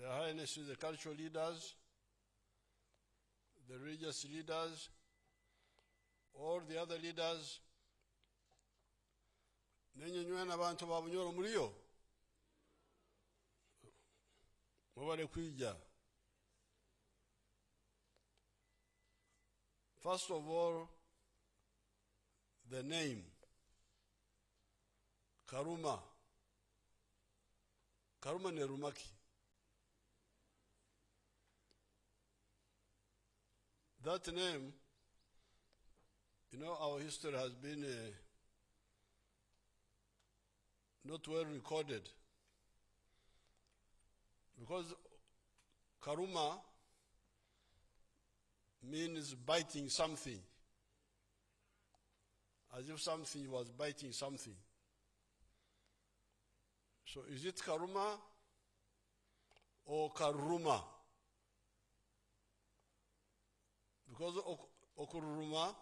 Their Highnesses, the cultural leaders, the religious leaders, all the other leaders, n'ennyonyola n'abantu ba Bunyoro muliyo mubale kwijja. First of all, the name Karuma. Karuma ne Rumaki. That name, you know, our history has been not well recorded, because Karuma means biting something, as if something was biting something. So is it Karuma or Karuma? Because Okuruma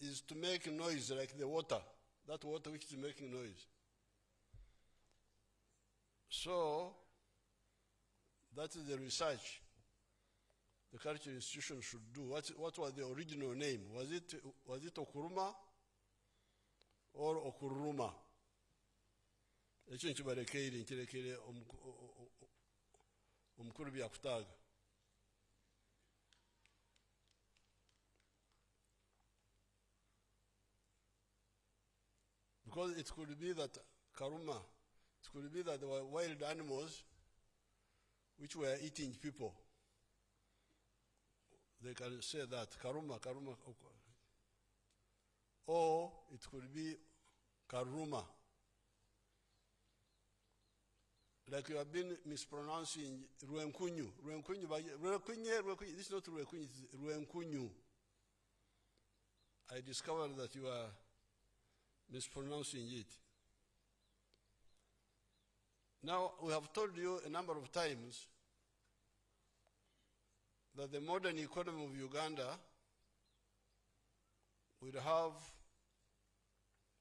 is to make noise like the water, that water which is making noise. So that is the research the cultural institution should do. What was the original name? Was it Okuruma or Okuruma? Ekyo nkibarekeire nkirekere omukuru byakutaaga. Because it could be that Karuma, it could be that there were wild animals which were eating people. They can say that Karuma. Or it could be Karuma. Like you have been mispronouncing Ruenkunyu. Ruenkunye, this is not Ruenkunyu, it's Ruenkunyu. I discovered that you are mispronouncing it. Now, we have told you a number of times that the modern economy of Uganda will have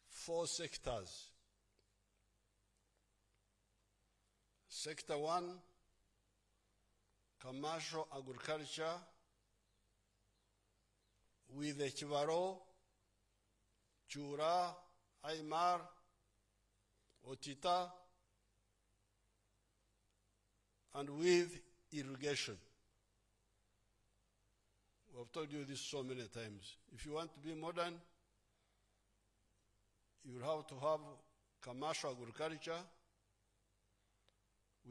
4 sectors. Sector 1, commercial agriculture, with the Chivaro, Chura, Aymar, Otita, and with irrigation. We have told you this so many times. If you want to be modern, you will have to have commercial agriculture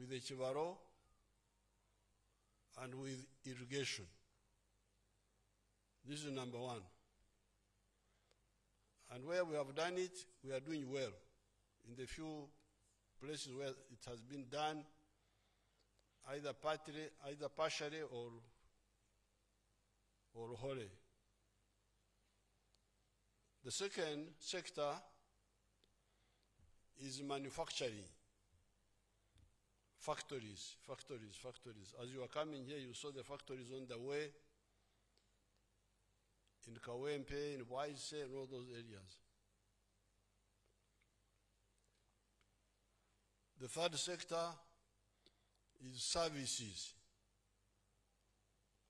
with the Chivaro and with irrigation. This is number 1. And where we have done it, we are doing well. In the few places where it has been done, either partially or wholly. The second sector is manufacturing. Factories. As you are coming here, you saw the factories on the way in Kawempe, in Waise, and all those areas. The third sector is services,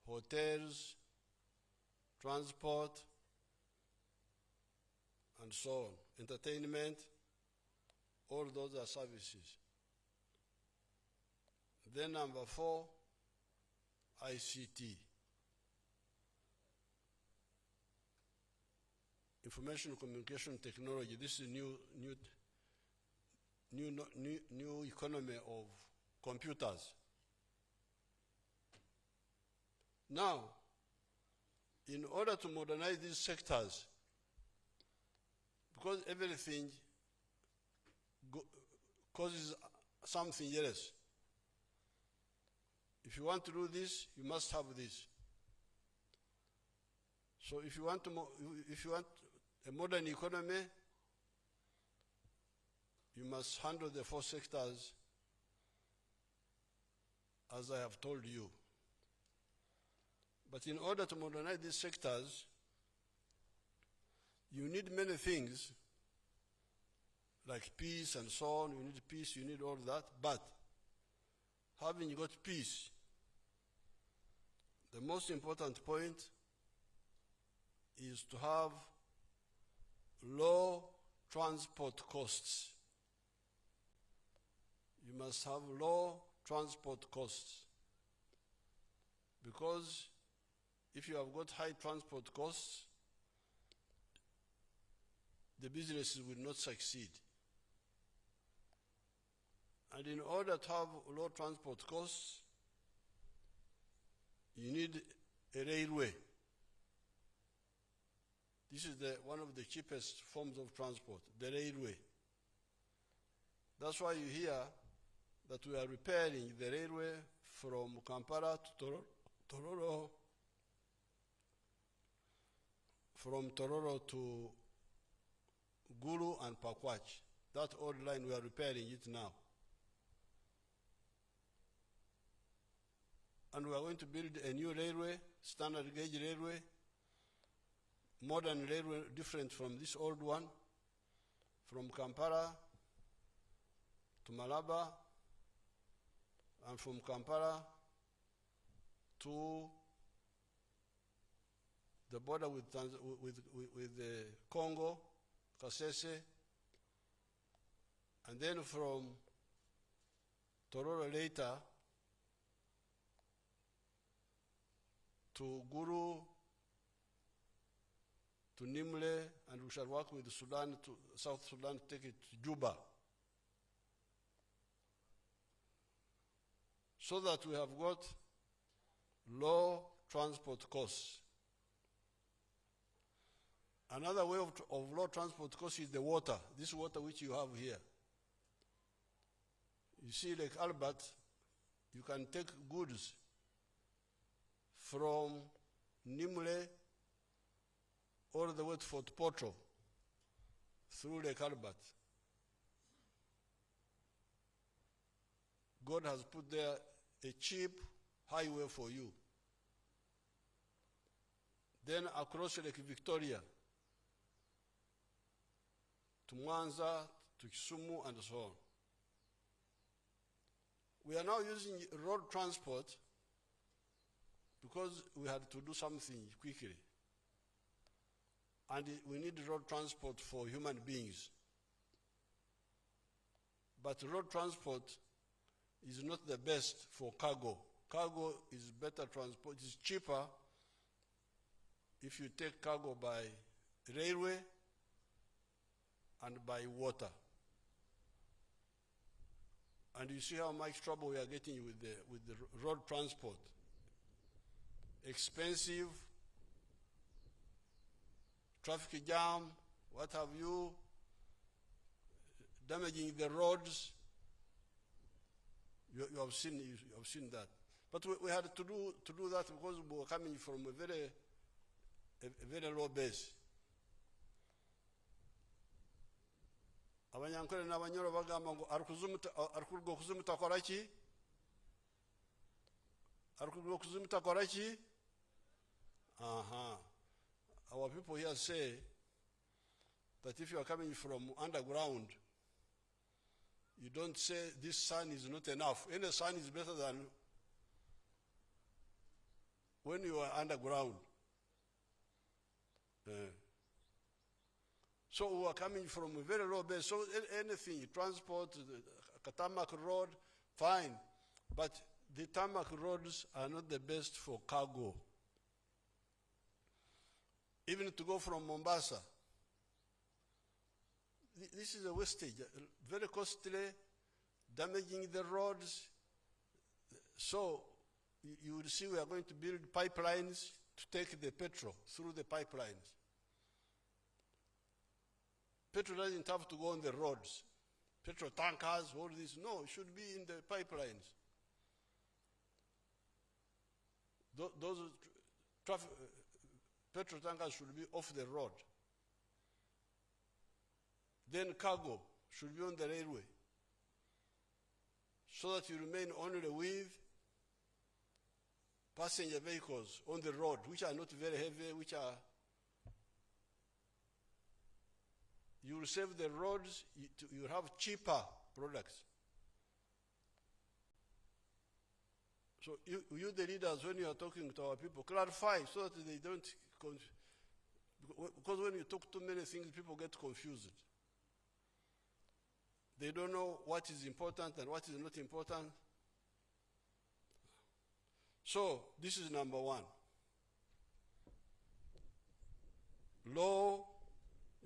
hotels, transport, and so on. Entertainment, all those are services. Then number 4, ICT. Information communication technology. This is new economy of computers. Now, in order to modernize these sectors, because everything causes something else. If you want to do this, you must have this. So if you want a modern economy, you must handle the 4 sectors as I have told you. But in order to modernize these sectors, you need many things, like peace and so on. You need peace, you need all that. But having got peace, the most important point is to have low transport costs. You must have low transport costs, because if you have got high transport costs, the businesses will not succeed. And in order to have low transport costs, you need a railway. This is one of the cheapest forms of transport, the railway. That's why you hear that we are repairing the railway from Kampala to Tororo, from Tororo to Gulu and Pakwach. That old line, we are repairing it now. And we are going to build a new railway, standard gauge railway, modern railway, different from this old one, from Kampala to Malaba, and from Kampala to the border with Congo, Kasese, and then from Tororo later to Guru, to Nimle, and we shall work with Sudan, to South Sudan, to take it to Juba, so that we have got low transport costs. Another way of low transport costs is the water, this water which you have here. You see, like Albert, you can take goods from Nimle all the way to Fort Portal through Lake Albert. God has put there a cheap highway for you. Then across Lake Victoria to Mwanza, to Kisumu, and so on. We are now using road transport because we had to do something quickly. And we need road transport for human beings. But road transport is not the best for cargo. Cargo is better transport, it's cheaper if you take cargo by railway and by water. And you see how much trouble we are getting with the road transport. Expensive, traffic jam, what have you, damaging the roads. You have seen that. But we had to do that because we were coming from a very low base. Abanyankole n'abanyoro bagamba ngo arikuruga okuzumuta koraki? Arikuruga okuzumuta koraki? Our people here say that if you are coming from underground, you don't say this sun is not enough. Any sun is better than when you are underground. So we are coming from a very low base. So anything, transport, the tarmac road, fine. But the tarmac roads are not the best for cargo. Even to go from Mombasa, this is a wastage, very costly, damaging the roads. So you will see we are going to build pipelines to take the petrol through the pipelines. Petrol doesn't have to go on the roads. Petrol tankers, all this, no, it should be in the pipelines. Those petrol tankers should be off the road. Then cargo should be on the railway, so that you remain only with passenger vehicles on the road, which are not very heavy, you will save the roads, you have cheaper products. So you the leaders, when you are talking to our people, clarify so that they don't because when you talk too many things, people get confused. They don't know what is important and what is not important. So this is number one. Law,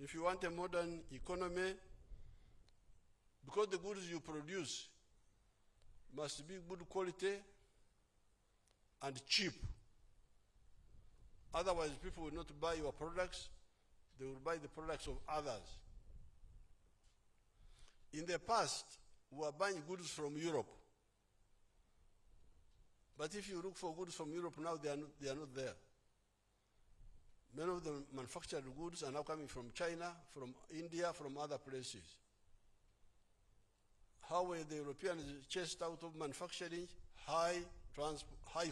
if you want a modern economy, because the goods you produce must be good quality and cheap. Otherwise, people will not buy your products, they will buy the products of others. In the past, we were buying goods from Europe. But if you look for goods from Europe now, they are not there. Many of the manufactured goods are now coming from China, from India, from other places. How were the Europeans chased out of manufacturing? High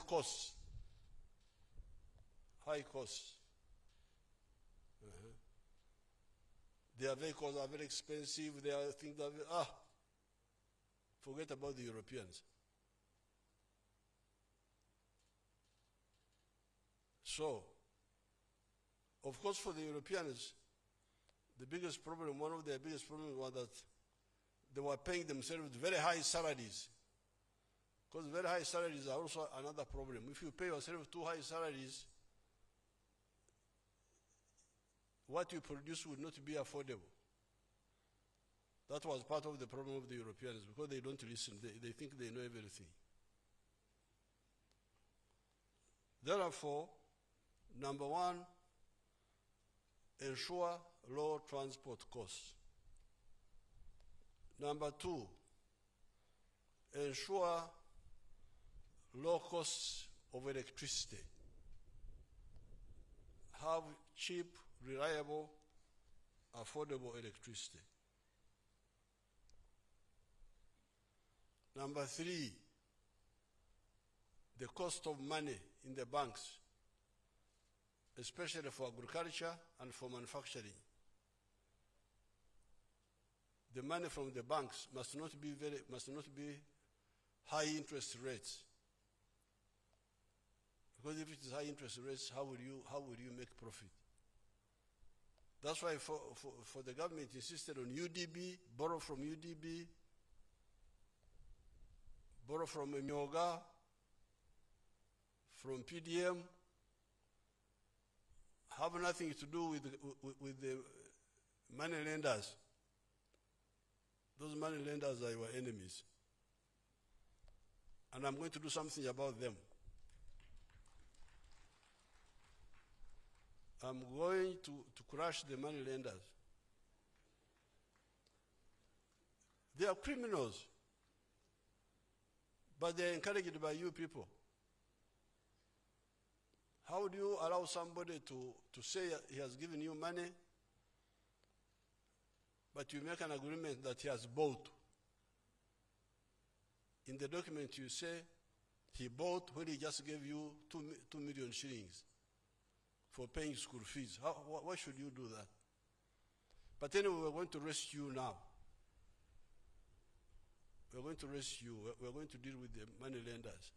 costs. High costs. Their vehicles are very expensive. Their things are forget about the Europeans. So, of course, for the Europeans, the biggest problem, one of their biggest problems was that they were paying themselves very high salaries. Because very high salaries are also another problem. If you pay yourself too high salaries, what you produce would not be affordable. That was part of the problem of the Europeans, because they don't listen. They think they know everything. Therefore, number one, ensure low transport costs. Number two, ensure low costs of electricity. Have cheap, reliable, affordable electricity. Number three, the cost of money in the banks, especially for agriculture and for manufacturing. The money from the banks must not be high interest rates. Because if it is high interest rates, how will you make profit? That's why for the government insisted on UDB, borrow from UDB, borrow from Myoga, from PDM, have nothing to do with the money lenders. Those money lenders are your enemies. And I'm going to do something about them. I'm going to crush the money lenders. They are criminals, but they are encouraged by you people. How do you allow somebody to say he has given you money, but you make an agreement that he has bought? In the document you say he bought when he just gave you 2 million shillings for paying school fees. Why should you do that? But anyway, we're going to arrest you now. We're going to arrest you. We're going to deal with the money lenders.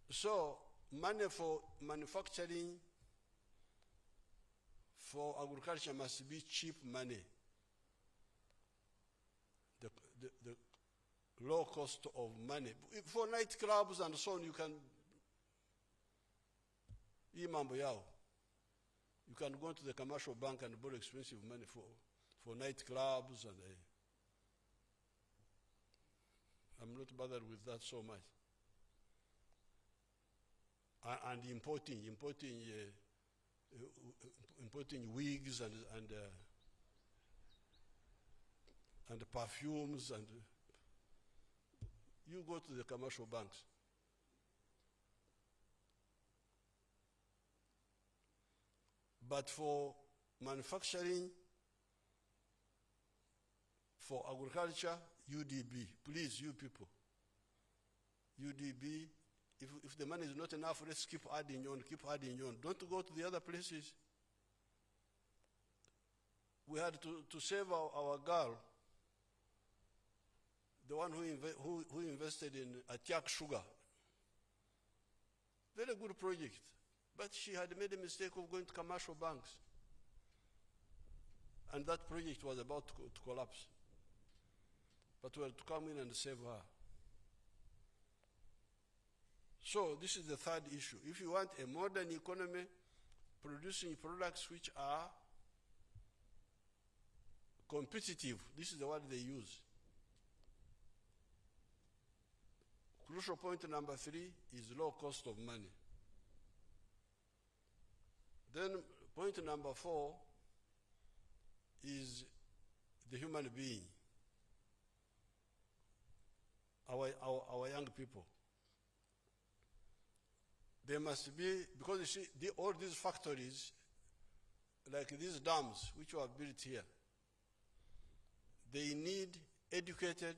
So, money for manufacturing, for agriculture must be cheap money. The low cost of money. For nightclubs and so on, you can you can go to the commercial bank and borrow expensive money for nightclubs, and I'm not bothered with that so much. And importing wigs and perfumes, and you go to the commercial banks. But for manufacturing, for agriculture, UDB. Please, you people. UDB. If the money is not enough, let's keep adding on, keep adding on. Don't go to the other places. We had to save our girl, the one one who invested in Atiak Sugar. Very good project. But she had made a mistake of going to commercial banks. And that project was about to collapse. But we had to come in and save her. So this is the third issue. If you want a modern economy producing products which are competitive, this is the word they use. Crucial point number 3 is low cost of money. Then point number 4 is the human being, our young people. There must be, because you see, all these factories, like these dams which were built here, they need educated,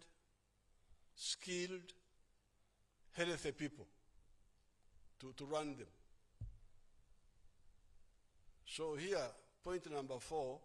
skilled, healthy people to run them. So here, point number 4